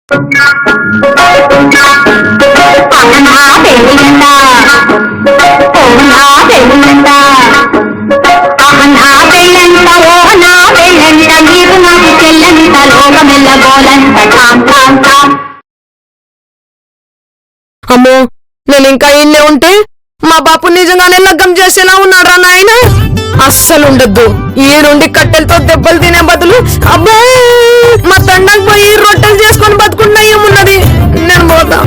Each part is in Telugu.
అమ్మో, నేను ఇంకా ఇన్నే ఉంటే మా బాపు నిజంగానే లగ్గం చేసేలా ఉన్నాడు రా నాయన. అస్సలు ఉండద్దు. ఈ నుండి కట్టెలతో దెబ్బలు తినే బదులు అబ్బా మా తండకు పోయి రొట్టెలు చేసుకొని బతుకున్నా ఏమున్నది. నేను పోతా.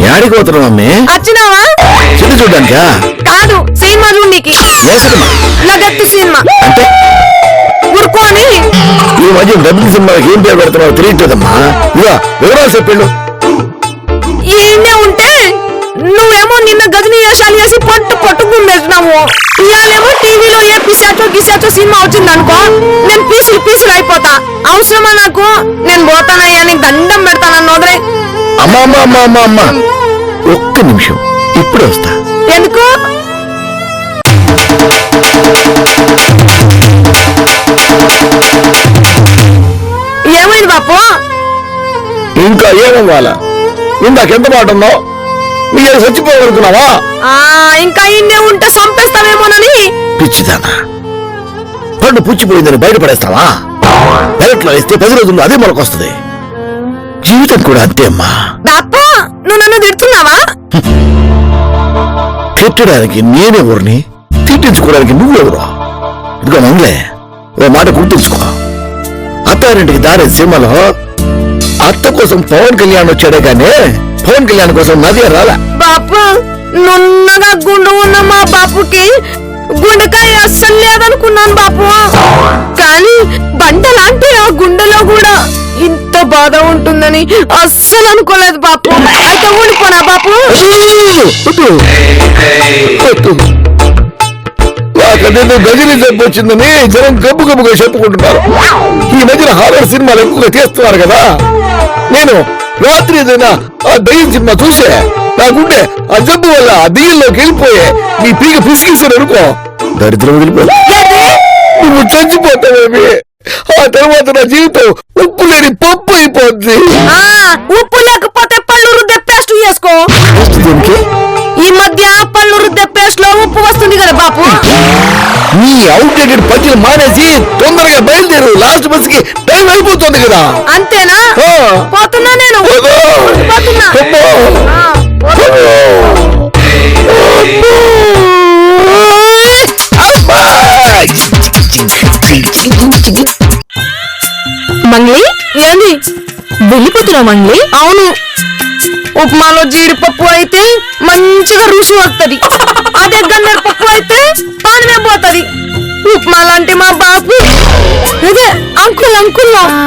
యాడికి పోతున్నావు అమ్మే? వచ్చినావా? చెట్టు చూడ్డానికా? కాదు, సినిమా చూడనికి. లగత్తు సినిమా అంటే ఊరుకోని. ఈ మధ్య డబ్బుల సినిమాకి ఏం పేరు పెడుతున్నావు తెలియట్లేదమ్మా. ఇవా వివరాలు చెప్పిళ్ళు. ఈయనే ఉంటే నువ్వేమో నిన్న గజని వేషాలు వేసి పొట్టు గుమ్మేసినావు. ఇవాళేమో టీవీలో ఏ పిశాచో సినిమా వచ్చిందనుకో, నేను పీసులు అయిపోతా. అవసరమా నాకు? నేను పోతానయ్యా, నీకు దండం పెడతానన్న వదిలే. అమ్మా ఒక్క నిమిషం, ఇప్పుడే వస్తా. ఎందుకు? ఏమైంది బాపు? ఇంకా ఏమవ్వాలా? ఇందాకెంత మాట ఉన్నావు? మీరు చచ్చిపోవాలనుకున్నావా? ఇంకా ఇన్నే ఉంటే చంపేస్తావేమోనని. పిచ్చిదానా, పండు పుచ్చిపోయిందని బయటపడేస్తావా? పెరట్లో వేస్తే 10 రోజుల్లో అదే మొలకొస్తుంది. జీవితం కూడా అంతే అమ్మా. బాపు, నువ్వు నన్ను తిడుతున్నావా? తిట్టడానికి నేనే ఊరిని, తిట్టించుకోవడానికి నువ్వెవరు? ఇదిగో మంగళే, ఓ మాట గుర్తుంచుకో. అత్తారింటికి దారే సినిమాలో అత్త కోసం పవన్ కళ్యాణ్ వచ్చాడే కానీ పవన్ కళ్యాణ్ కోసం నది రాలా. బాపు, నున్నగా గుండు ఉన్న మా బాపుకి గుండెకాయ అస్సలు లేదనుకున్నాను బాపు. కానీ బండ లాంటి ఆ గుండెలో కూడా ఇంత బాధ ఉంటుందని అస్సలు అనుకోలేదు బాపు. అయితే ఊడిపోనా బాపు? నాకదేదో గజని జబ్బు వచ్చిందని జనం గబ్బుగా చెప్పుకుంటున్నారు. ఈ మధ్యన హారర్ సినిమాలు ఎక్కువగా తీస్తున్నారు కదా. నేను రాత్రి ఏదైనా ఆ దయ్యం సినిమా చూసే నాకుంటే ఆ జబ్బు వల్ల ఆ దెయ్యంలోకి వెళ్ళిపోయే నీ పీక పిసిగేసాను అనుకో, దరిద్రం వదిలిపోయి నువ్వు చచ్చిపోతావేమి. ఆ తర్వాత నా జీవితం ఉప్పు లేని పప్పు అయిపోద్ది. ఉప్పు లేకపోతే పళ్ళు రుద్దే పేస్ట్ చేసుకో. ఈ మధ్య పళ్ళు రుద్దే పేస్ట్ లో ఉప్పు వస్తుంది కదా బాపు. నీ అవుట్డేటెడ్ పచ్చలు మానేసి తొందరగా బయలుదేరు, లాస్ట్ బస్ కి టైం అయిపోతుంది కదా. అంతేనా? పోతున్నా నేను. మంగ్లీ, ఏంది వెళ్ళిపోతున్నావు మంగ్లీ? అవును, ఉప్మాలో జీడిపప్పు అయితే మంచిగా రుచి వస్తుంది. అదే గన్నేరు పప్పు అయితే పానమే పోతుంది. ఉప్మా లాంటి మా బాబు అదే అంకుల్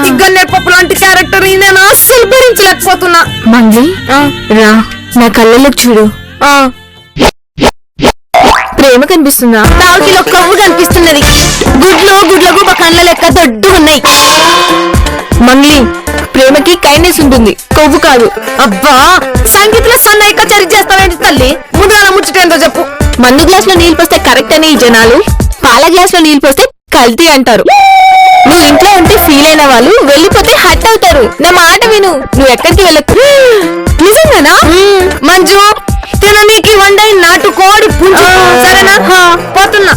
ఈ గన్నేరు పప్పు లాంటి క్యారెక్టర్ నేను అస్సలు భరించలేకపోతున్నా. మంగ్లీ రా, నా కళ్ళలోకి చూడు. ప్రేమ కనిపిస్తుందా? తాకిలో కవ్వు కనిపిస్తున్నది. గుడ్లకు మా కళ్ళ లెక్క దొడ్డు ఉన్నాయి. మంగ్లీ, ప్రేమకి కైండ్నెస్ ఉంటుంది, కొవ్వు కాదు. అబ్బా, సంగీతంలో సన్నాయి కచేరీ చేస్తావేంటి తల్లి? ముందుగా ముచ్చటేందో చెప్పు. మందు గ్లాస్ లో నీళ్ళు పోస్తే కరెక్ట్ అని ఈ జనాలు, పాల గ్లాస్ లో నీళ్ళు పోస్తే కల్తీ అంటారు. నువ్వు ఇంట్లో ఉంటే ఫీల్ అయిన వాళ్ళు వెళ్ళిపోతే హట్ అవుతారు. నా మాట విను, నువ్వు ఎక్కడికి వెళ్ళకు. నిజంగానా? మంజు, తిననీకి వండై నాటు కోడి పుంజు. సరేనా? పోతున్నా.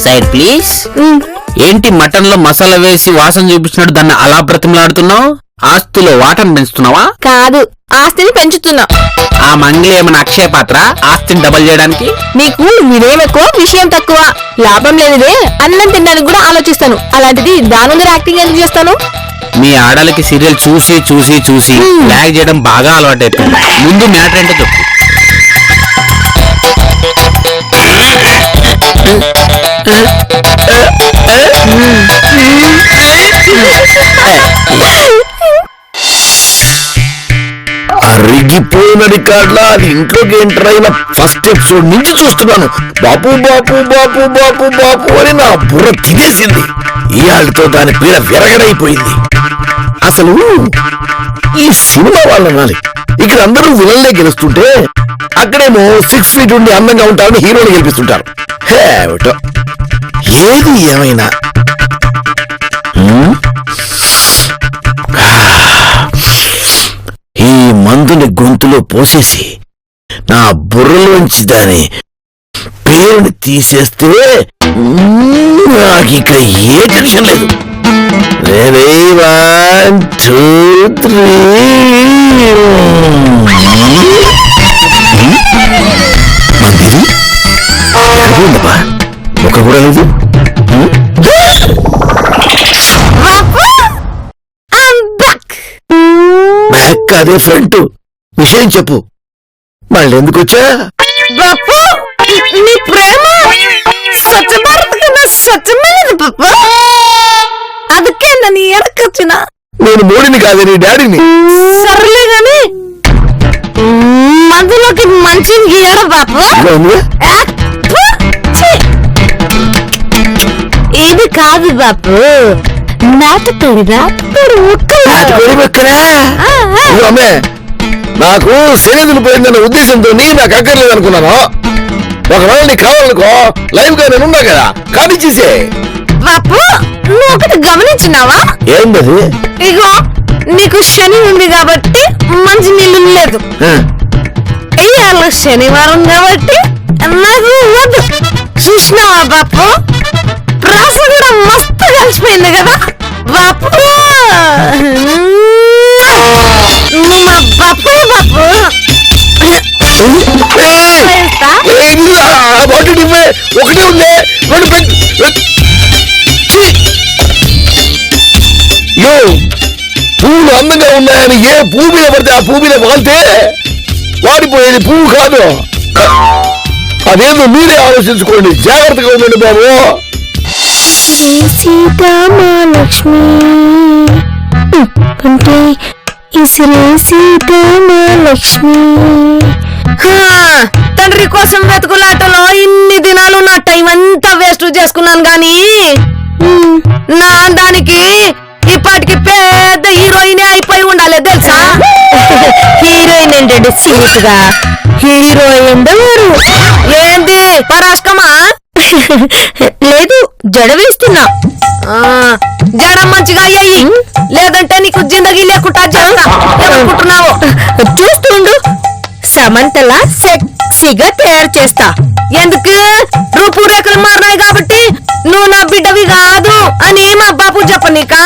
Side please. ఏంటి మటన్ లో మసాలా వేసి వాసన చూపించినట్టు దాన్ని అలా బ్రతిమలాడుతున్నావు? ఆస్తిలో వాటను పెంచుతున్నావా? కాదు, ఆస్తిని పెంచుతున్నా. ఆ మంగ్లీ ఏమైనా అక్షయ పాత్ర ఆస్తిని డబల్ చేయడానికి? నీకు వినయం ఎక్కువ, విషయం తక్కువ. లాభం లేనిదే అన్నం తినడానికి కూడా ఆలోచిస్తాను, అలాంటిది దాని ముందర యాక్టింగ్ ఎందుకు చేస్తాను? మీ ఆడలకి సీరియల్ చూసి చూసి చూసి ల్యాగ్ చేయడం బాగా అలవాటైపోయింది. ముందు మ్యాటర్ ఏంటో చెప్పు. అరిగిపోయిన రికార్డులా అది ఇంట్లోకి ఎంటర్ అయిన ఫస్ట్ ఎపిసోడ్ నుంచి చూస్తున్నాను. బాపు బాపు బాపు బాపు బాపు అని నా బుర్ర తినేసింది. ఈ ఆళ్ళతో దాని పీడ విరగడైపోయింది. అసలు ఈ సినిమా వాళ్ళనాలి. ఇక్కడ అందరూ విలన్లే గెలుస్తుంటే అక్కడేమో 6 feet ఉండి అందంగా ఉంటారని హీరోని గెలిపిస్తుంటారు. ఏమిటో ఏది ఏమైనా ఈ మందుని గొంతులో పోసేసి నా బుర్రలోంచి దాని పేరుని తీసేస్తే నాకిక ఏ టెన్షన్ లేదు. రెడీ 1 2 3 ఒక కూడా లేదు. బ్యాక్ అదే ఫ్రంట్. విషయం చెప్పు, మళ్ళీ ఎందుకు వచ్చా? బాపు నీ ప్రేమ స్వచ్ఛభారత్ కన్నా స్వచ్ఛమైనది బాపు. ಅದಕ್ಕೆ ನಾನು ఎడకొచ్చిన. నేను మోడీని కాదే, నీ డాడీని. సర్లే గాని మందులోకి మంచి గీయడ బాపు. ఇది కాదు బాపు, నాటుకోడి అమ్మే, నాకు శరీరం పోయిందన్న ఉద్దేశంతో నాకు అక్కర్లేదు అనుకున్నాను. ఒకవేళ నీకు కావాలనుకో లైవ్ గా నేను ఉన్నా కదా, కానిచ్చేసే. బాపు నువ్వు ఒకటి గమనించినావా? ఏంటది? ఇగో నీకు శని ఉంది కాబట్టి మంచి నీళ్ళు లేదు. ఇవాళ శనివారం కాబట్టి నాకు వద్దు. చూసినావా బాపు, రాస కూడా మస్తు కలిసిపోయింది కదా బాపు. నువ్వు మా బాపే బాపు. ఒకటే ఉంది. పువ్వులు అందంగా ఉన్నాయని ఏ పువ్వు మీద పడితే ఆ పువ్వు మీద వాళ్తే వాడిపోయేది పువ్వు కాదు. అదేదో మీరే ఆలోచించుకోండి, జాగ్రత్తగా ఉండండి బాబు. సీతామహాలక్ష్మి అంటే సీతామహాలక్ష్మి. తండ్రి కోసం వెతుకులాటలో ఇన్ని దినాలు నా టైం అంతా వేస్ట్ చేసుకున్నాను గాని నా అందానికి ఇప్పటికి పెద్ద హీరోయిన్ అయిపోయి ఉండాలి తెలుసా. హీరోయిన్ ఏంటంటే సీట్ గా హీరోయిన్ ఎవరు? ఏంది పరాష్కమా? లేదు, జడ వేస్తున్నా. జడ మంచిగా అయ్యాయి, లేదంటే నీకు జిందగీ లేకుండా చేస్తా. ఏమనుకుంటున్నావు? చూస్తుండు, సమంతలా సెక్సీగా తయారు చేస్తా. ఎందుకు? రూపురేఖలు మారినాయి కాబట్టి నువ్వు నా బిడ్డవి కాదు అని మా బాపు చెప్పనీకా?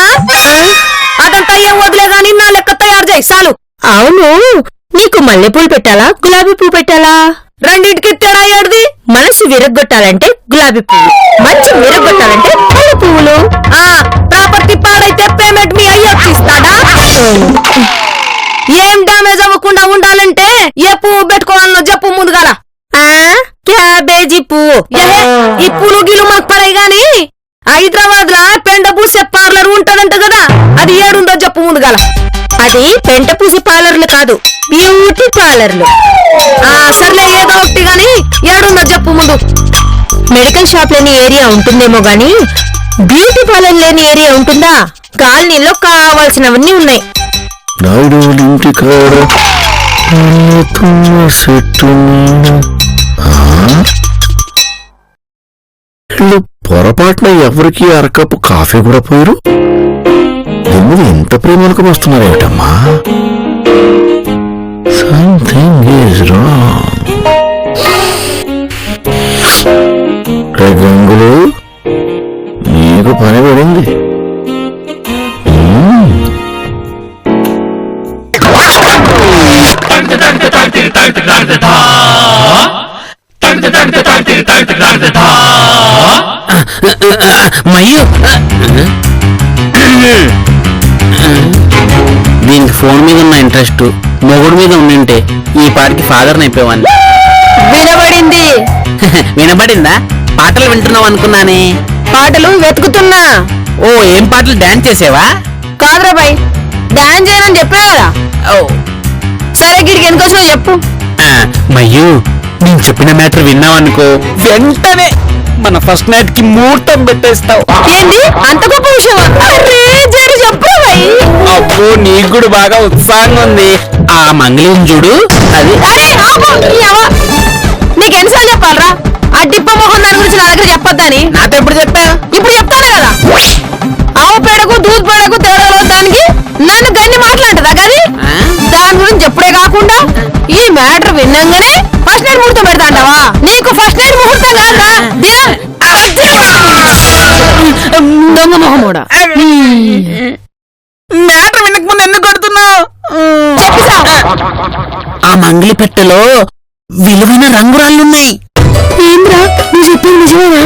అదంతా ఏం వదిలే గాని నా లెక్క తయారు చేయి చాలు. అవును, నీకు మల్లెపూలు పెట్టాలా గులాబీ పువ్వు పెట్టాలా? రెండింటికి తేడా ఏడుది? మనసు విరగ్గొట్టాలంటే గులాబీ పువ్వు, మంచి విరగ్గొట్టాలంటే మల్లె పువ్వులు. ప్రాపర్టీ పాడైతే పేమెంట్ మీ అయ్యో ఇస్తాడా? ఏం డామేజ్ అవ్వకుండా ఉండాలంటే ఏ పువ్వు పెట్టుకోవాలనో చెప్పు ముందుగాల. క్యాబేజీ పువ్వు. ఈ పూలు గీలు మాకు పడాయి గాని హైదరాబాద్ లా పెండ పూసే పార్లర్ ఉంటదంట కదా, అది ఏడుందో చెప్పు ముందుగాల. అది పెంట పూసి పార్లర్లు కాదు, బ్యూటీ పార్లర్లు. సర్లే ఏదో ఒకటి గాని ఏడుందో చెప్పు ముందు. మెడికల్ షాప్ లేని ఏరియా ఉంటుందేమో గాని బ్యూటీ పార్లర్ లేని ఏరియా ఉంటుందా? కాలనీలో కావాల్సినవన్నీ ఉన్నాయి. ఇంటి కాడ పొరపాటున ఎవరికి అరకప్పు కాఫీ కూడా పోయారు. ఎందుకు ఇంత ప్రేమలకు వస్తున్నారేటమ్మా? Something is wrong. గంగులు, నీకు పని పడింది. మయ్యూ, దీనికి ఫోన్ మీద ఉన్న ఇంట్రెస్ట్ మొగుడు మీద ఉండింటే ఈ పాటికి ఫాదర్ అయిపోయాను. వినబడింది. వినబడిందా? పాటలు వింటున్నావు అనుకున్నానే. పాటలు వెతుకుతున్నా. ఓ, ఏం పాటలు డాన్స్ చేసేవా? కాదురా బాయ్, డాన్స్ చేయనని చెప్పా కదా. సరే గిడికి ఎందుకోసం చెప్పు. మయ్యూ, నేను చెప్పిన మ్యాటర్ విన్నావనుకో, వెంటనే మన ఫస్ట్ నైట్ కి ముహూర్తం పెట్టేస్తావు. ఏంటి అంత గొప్ప విషయమా? చెప్పు బాయ్. అబ్బో, నీకు కూడా బాగా ఉత్సాహంగా ఉంది. ఆ మంగళం చూడు, అది. నీకెన్నిసార్లు చెప్పాలరా ఆ డిప్ప మొహం దాని గురించి నా దగ్గర చెప్పొద్దని? నాతో ఎప్పుడు చెప్పా? ఇప్పుడు చెప్తాను కదా. ఆవు పేడకు గురించి చెప్పుడే కాకుండా ఈ మ్యాటర్ విన్నాగానే ఫస్ట్ నైట్ ముహూర్తం పెడతాంటావా? నీకు ఫస్ట్ నైట్ ముహూర్తం కాదురా, దినం. దొంగ మొహమోడా. మ్యాటర్ వినక ముందు ఎందుకు కొడుతున్నావు? చెప్పిసా ఆ మంగళి పెట్టెలో విలువైన రంగురాళ్ళున్నాయి. ఏంద్రా నువ్వు చెప్పింది నిజమేనా?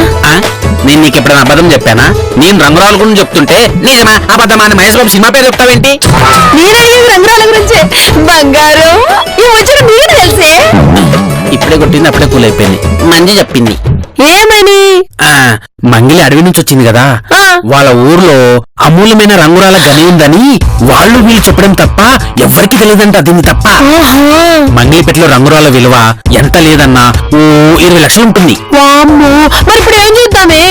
నేను నీకు ఎప్పుడైనా అబద్ధం చెప్పానా? నేను రంగురాళ్ళ గురించి చెప్తుంటే నిజమా అబద్ధమా అని మహేష్ బాబు సినిమా పేరు చెప్తావేంటి? నేనడిగేది రంగురాల గురించే. బంగారం ఈ ముచ్చట నీకు తెలిసే? ఇప్పుడే కొట్టింది అప్పుడే కూల్ అయిపోయింది. మంచి చెప్పింది. ఏమని? మంగిలి అడవి నుంచి వచ్చింది కదా, ఆ. వాళ్ళ ఊర్లో అమూల్యమైన రంగురాల గని ఉందని వాళ్ళు వీళ్ళు చెప్పడం తప్ప ఎవరికి తెలియదంట. దీన్ని తప్ప మంగిలిపెట్టలో రంగురాల విలువ ఎంత లేదన్నా 20 లక్షలు ఉంటుంది. వామ్మో, మరి ఇప్పుడు ఏం చేద్దామే?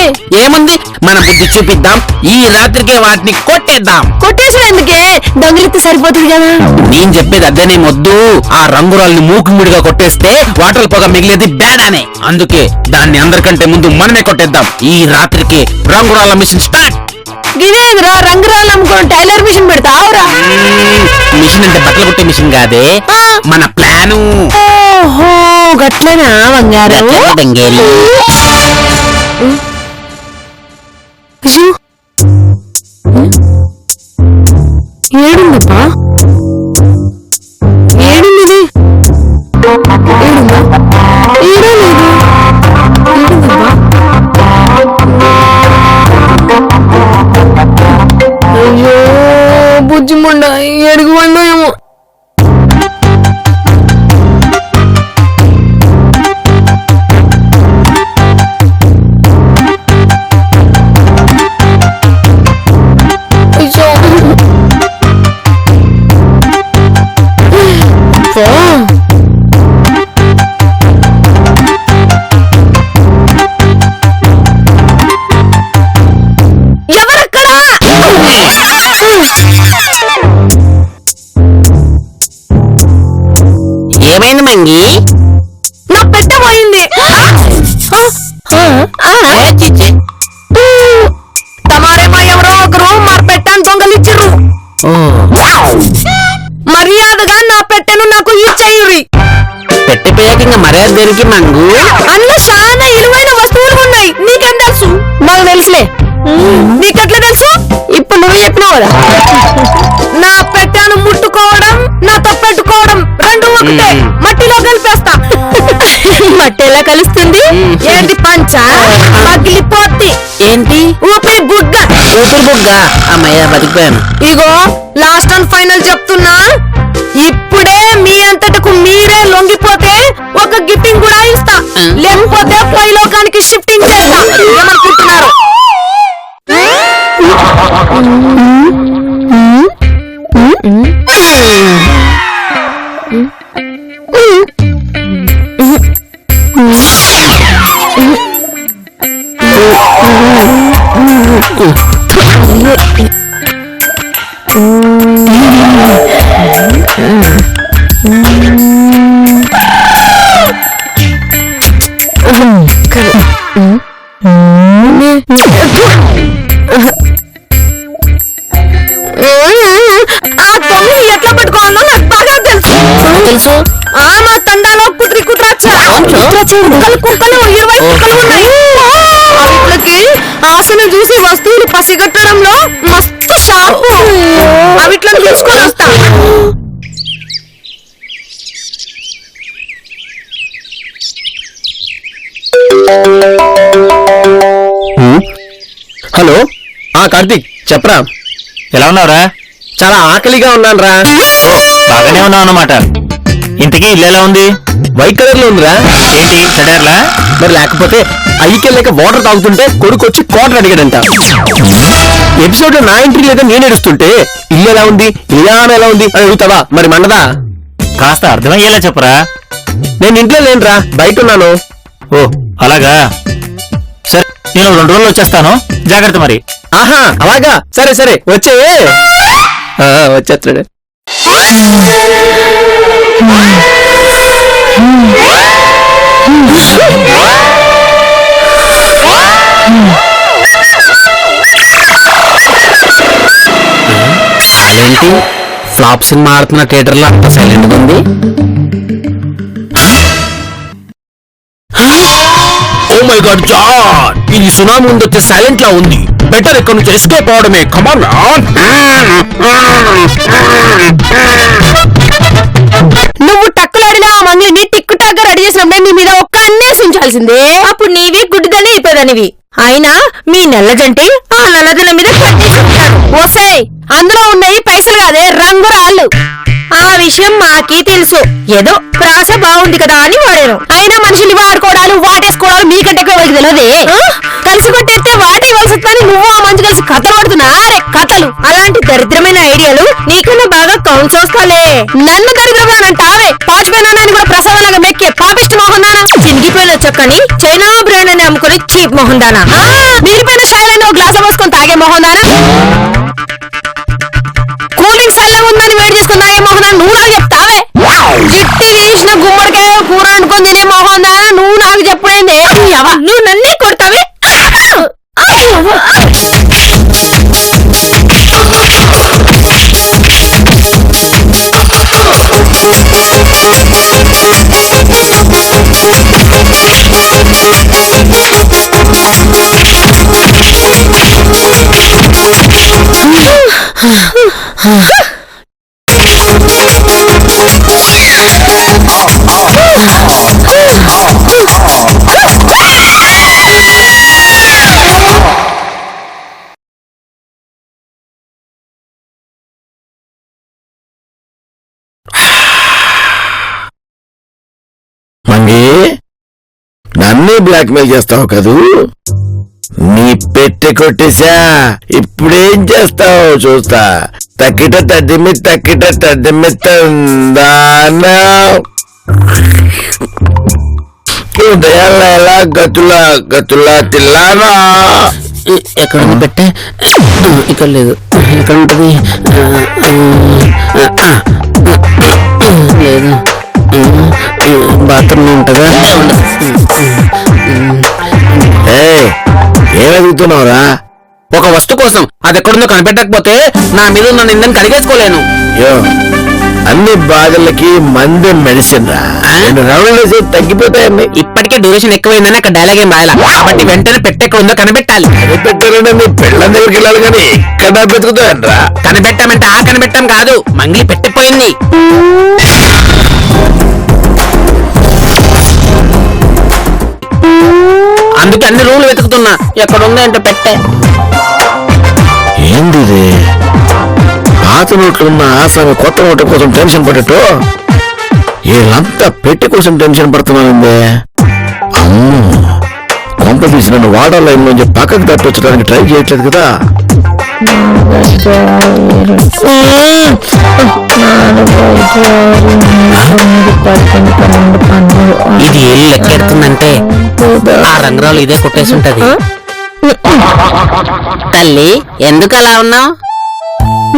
ఏముంది, మన బుద్ధి చూపిద్దాం. ఈ రాత్రికే వాటిని కొట్టేద్దాం. కొట్టేసిన ఎందుకే, దొంగిలిస్తే సరిపోతుంది కదా. నేను చెప్పేది అదేనే మొద్దు. ఆ రంగురాల్ని మూకుముడిగా కొట్టేస్తే వాటర్ పొగ మిగిలేది బేడానే. అందుకే దాన్ని అందరికంటే ముందు మనమే కొట్టేద్దాం. ఈ రాత్రికి రంగురాల మిషన్ స్టార్ట్. గిదేంద్రా రంగురాలు అమ్ముకోవడం టైలర్ మిషన్ పెడతావురా? మిషన్ అంటే బట్టలు కుట్టే మిషన్ కాదే, ఆ. మన ప్లాను. ఓహో గట్లనా బంగారం? దంగేలి. అయ్యో. ఏడుందప్పా? ఏడుంది? ఏడుందా? ఏడో లేదు. ఏడుందబ్బా? అయ్యో బుజ్జిముండ ఎడుగు వండో ఏమో. అయ్యో. అబ్బా. ఎవరక్కడా? ఏమైంది మంగి? నా పెట్టె పోయింది. తమారేమో ఎవరో ఒకరు మా పెట్టెను దొంగలిచ్చిర్రు. మర్యాదగా నా పెట్టెను నాకు ఇచ్చేయురి. పెట్టిపోయాక ఇంకా మర్యాద దేనికి మంగు? అందులో చాలా విలువైన వస్తువులు ఉన్నాయి. నీకేం తెలుసు? నాకు తెలుసులే. నీకెట్లా తెలుసు? ఇప్పుడు నువ్వు చెప్పినావు కదా. నా పెట్టెను ముట్టుకోవడం నాతో పెట్టుకోవడం రెండు ఒకటే. మట్టిలో కలిపేస్తా. మట్టి ఎలా కలుస్తుంది? ఏంటి పంచ పగిలిపోద్ది. ఏంటి ఊపిరి బుగ్గ. ఊపిరి బుగ్గ? అమ్మయ్య బతికిపోయాను. ఇగో లాస్ట్ అండ్ ఫైనల్ చెప్తున్నా, ఇప్పుడే మీ అంతటకు మీరే లొంగిపోతే ఒక గిఫ్టింగ్ కూడా ఇస్తా, లేకపోతే పై లోకానికి షిఫ్టింగ్ చేస్తా. ఏమనుకుంటున్నారు? ఆ తొమ్మిది ఎట్లా పట్టుకోవాలో నాకు బాగా తెలుసు. ఆ మా తండాలో కుట్రి కుక్కలు 20 కుక్కలు ఉన్నాయి. వీటికి ఆశను చూసి వస్తువులు పసిగట్టడంలో మస్తు షార్పు. అవిట్లను తీసుకొని వస్తా. హలో, కార్తీక్ చెప్పరా. ఎలా ఉన్నావురా? చాలా ఆకలిగా ఉన్నాను రా. బాగానే ఉన్నావు అన్నమాట. ఇంతకీ ఇల్లు ఎలా ఉంది? వైట్ కలర్ లో ఉందిరా. ఏంటి చెడార్లా? మరి లేకపోతే అయ్యికెళ్ళాక వాటర్ తాగుతుంటే కొడుకు వచ్చి క్వార్టర్ అడిగాడంట. ఎపిసోడ్ లో నా ఎంట్రీ లేదా నేను ఏడుస్తుంటే ఇల్లు ఎలా ఉంది, ఇల్లాన ఎలా ఉంది అని అడుగుతావా? మరి మండదా? కాస్త అర్థమయ్యేలా చెప్పరా. నేను ఇంట్లో లేనురా, బయట ఉన్నాను. ఓ అలాగా, సరే నేను 2 రోజులు వచ్చేస్తాను, జాగ్రత్త మరి. ఆహా అలాగా, సరే సరే వచ్చే. వచ్చేస్తాడు. అదేంటి ఫ్లాప్ సినిమా ఆడుతున్న థియేటర్ లో అంత సైలెంట్ గా ఉంది. ఓ మై గాడ్ జాన్, ఇది సునామీ ముందు వచ్చే సైలెంట్ లా ఉంది. బెటర్ ఇక్కడ నుంచి ఎస్కేప్ అవడమే. కమాన్. నువ్వు టక్కులాడిన ఆ మంగ్లీని టిక్కు టాక్ రెడీ చేసినప్పుడే నీ మీద ఒక్క అన్నేసి ఉంచాల్సిందే. అప్పుడు నీవే గుడ్డిదని అయిపోయేదానివి. అయినా మీ నల్లజంటి ఆ నల్లజల మీద కట్టేసి ఉంటాడు. ఓసేయ్, అందులో ఉన్నాయి పైసలు కాదే, రంగురాళ్ళు. ఆ విషయం మాకీ తెలుసు. ఏదో ప్రాస బాగుంది కదా అని వాడాను. అయినా మనుషులు వాడుకోవడాలు వాటేసుకోవడాలు మీకంటే వాళ్ళకి తెలియదే. కలిసి కొట్టేస్తే వాటే వలసని నువ్వు ఆ మంచి కలిసి కథలు పడుతున్నారే కథలు. అలాంటి దరిద్రమైన ఐడియాలు నీకన్నా బాగా కౌన్స్ వస్తాలే. నన్ను దరిద్రమేనంటావే. పాష్మేనాన్ని కూడా ప్రసవంలాగా మెక్కే పాపిష్టి మోహందానా. చినిగిపోయిన చక్కని చైనా బ్రాండ్ అని అమ్ముకుని చీప్ మోహందానా. మిగిలిపోయిన షాయిలని ఒక గ్లాస్ పోసుకొని తాగే మోహందానా. కూలింగ్ చల్లగా ఉందని వేడి చేసుకుని తాగే మోహందానా నువ్వు నాకు చెప్తావే. చిట్టి తీసిన గుమ్మడికాయ కూర అనుకుని తినే మోహందానా నువ్వు నాకు చెప్పుడైందే. నువ్వు నన్నే కొడతావే. మంగి, నన్నే బ్లాక్ మెయిల్ చేస్తావు కదూ. నీ పెట్టె కొట్టేశా. ఇప్పుడేం చేస్తావు చూస్తా. తక్కిట తడ్డిమి తందానా. ఉదయాల ఎలా గతులా తిల్లానా. ఎక్కడ ఉంది పెట్టే? ఇక్కడ లేదు. ఎక్కడ ఉంటది? లేదు. బాత్రూమ్ ఉంటుందా? ఏమడుగుతున్నావురా? ఒక వస్తువు కోసం అది ఎక్కడుందో కనిపెట్టకపోతే నా మీద ఉన్న నిందని కడిగేసుకోలేను. అన్ని బాధలకి మంది మెడిసిన్ రా. రౌండ్ తగ్గిపోతాయన్ని. ఇప్పటికే డ్యూరేషన్ ఎక్కువైందని అక్కడ డైలాగ్ ఏం రాయాల. కాబట్టి వెంటనే పెట్టెక్కడ ఉందో కనిపెట్టాలి. కనిపెట్టారని నీ పెళ్ళం దగ్గరికి వెళ్ళాలి కానీ ఇక్కడ బతుకుతాయంట్రా. కనిపెట్టామంటే ఆ కనిపెట్టాం కాదు, మంగిలి పెట్టిపోయింది. అందుకే అన్ని రూములు వెతుకుతున్నా. ఎక్కడ ఉంది అంటే పెట్టే. ఏంది పాత నోట్లు ఉన్న ఆసామి కొత్త నోట్ల కోసం టెన్షన్ పడేట్టు వీళ్ళంతా పెట్టి కోసం టెన్షన్ పడుతున్నానండి. అమ్మో, కొంప తీసి నన్ను వాటర్ లైన్ నుంచి పక్కకు తప్పించడానికి ట్రై చేయట్లేదు కదా. ఇది ఎల్లు లెక్కెడుతుందంటే ఆ రంగురాలు ఇదే కొట్టేసి ఉంటది. తల్లి, ఎందుకు అలా ఉన్నావు?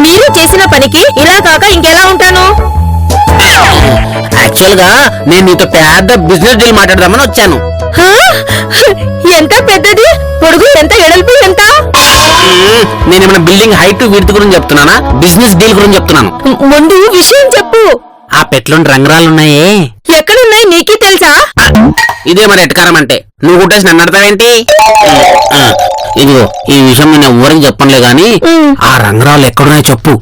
మీరు చేసిన పనికి ఇలా కాక ఇంకెలా ఉంటాను? యాక్చువల్ గా నేను నీతో పెద్ద బిజినెస్ డీల్ మాట్లాడదామని వచ్చాను. ఎంత పెద్దది? పొడుగు ఎంత? ఎడల్పు ఎంత? నేనేమైనా బిల్డింగ్ హైట్ విడ్త్ గురించి చెప్తున్నానా? బిజినెస్ డీల్ గురించి చెప్తున్నాను. ముందు విషయం చెప్పు. ఆ పెట్లోని రంగురాలున్నాయే, ఎక్కడున్నాయి నీకే తెలుసా? ఇదే మరి ఎటకారం అంటే. నువ్వు కుట్టేసి నన్ను అడతావేంటి? ఇదిగో, ఈ విషయం నేను ఎవరికి చెప్పనులే గాని ఆ రంగురాలు ఎక్కడున్నాయో చెప్పు.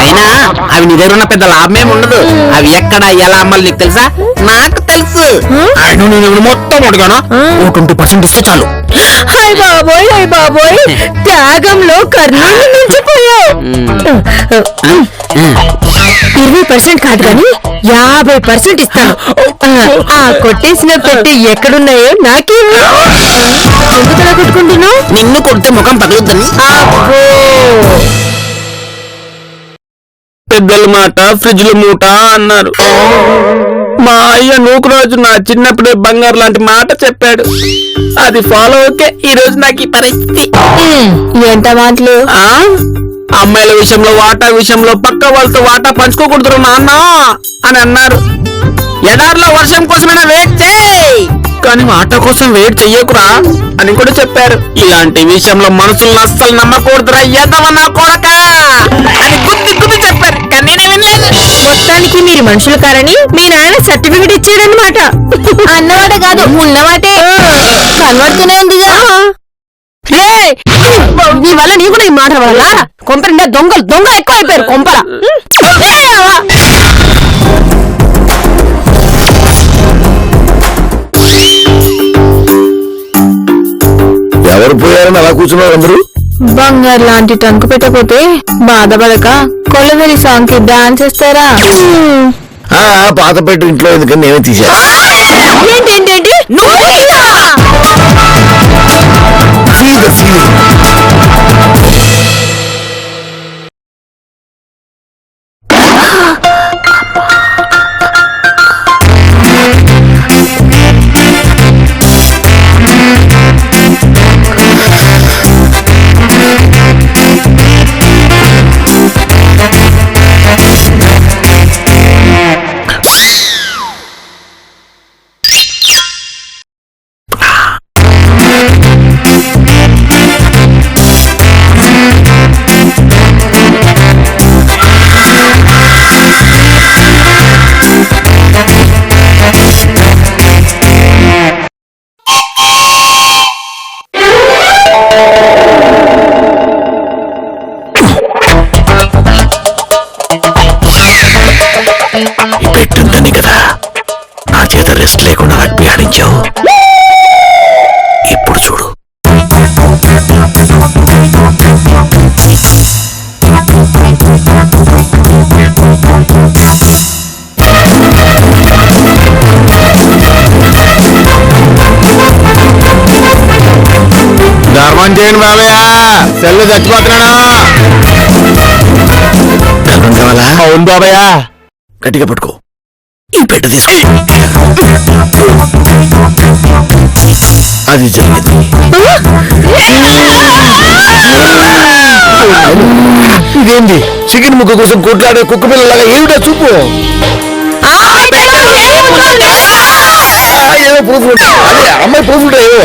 అయినా అవి నీ దగ్గర ఉన్న పెద్ద లాభమేం ఉండదు. అవి ఎక్కడ ఎలా అమ్మాలి నీకు తెలుసా? నాకు తెలుసు. నేను మొత్తం అడిగాను. 20% ఇస్తే చాలు. హాయ్ బాబోయ్, త్యాగంలో కర్ణుని మించిపోయావు. 20% కాదు కానీ 50% ఇస్తాను. ఆ కొట్టేసిన పెట్టి ఎక్కడున్నాయో నాకే. ఎందుకలా కొట్టుకుంటున్నావు? నిన్ను కొడితే ముఖం పగులుద్దని. పెద్దల మాట ఫ్రిడ్జ్ లో మూట అన్నారు. మా అయ్య నూకురాజు నా చిన్నప్పుడే బంగారు లాంటి మాట చెప్పాడు. అది ఫాలో ఓకే. ఈ రోజు నాకు ఈ పరిస్థితి. ఎంత మాటలు? అమ్మాయిల విషయంలో వాటా విషయంలో పక్క వాళ్ళతో వాటా పంచుకోకూడదు నాన్న అని అన్నారు. ఎడారిలో వర్షం కోసమైనా వెయిట్ చేయి, కానీ వాటా కోసం వెయిట్ చెయ్యకురా అని కూడా చెప్పారు. ఇలాంటి విషయంలో మనుషులను అస్సలు నమ్మకూడదురా ఎదవన్నా కొడక అని గుద్ది చెప్పారు. కన్నీనే వినలేదు. మొత్తానికి మీరు మనుషులు కారని మీ నాన్న సర్టిఫికెట్ ఇచ్చాడనమాట. అన్నమాట కాదు ఉన్నమాటే కనబడుతూనే ఉందిగా. రే నీ వల్ల నీ కూడా ఈ మాట వల్ల కొంపల దొంగలు ఎక్కువ అయిపోయారు కొంపల. ఎవరు పోయారని అలా కూర్చున్నారు అందరూ? బంగారు లాంటి టంకు పెట్టకపోతే బాధపడక కొలవెరి సాంగ్ కి డాన్స్ చేస్తారా? పాత పెట్టు ఇంట్లో ఎందుకని నేనే తీసా. ఏంటేంటేంటి నువ్వు పెట్టుందని కదా నా చేత రెస్ట్ లేకుండా రగ్బీ ఆడించావు. ఇప్పుడు చూడు. ధర్మం చేయండి బాబయ్య, సెల్లు చచ్చిపోతున్నాను. ధర్మం కావాలా? అవును బాబయ్య. గట్టిగా పట్టుకో. ఈ పెట్ట తీసుకో. అది జరిగింది. ఇదేంటి చికెన్ ముక్క కోసం కొట్లాడే కుక్క పిల్లలాగా ఏమిటా చూపు? ఏదో పూసుకుంటా. అదే అమ్మాయి పూసుకుంటా ఏవో.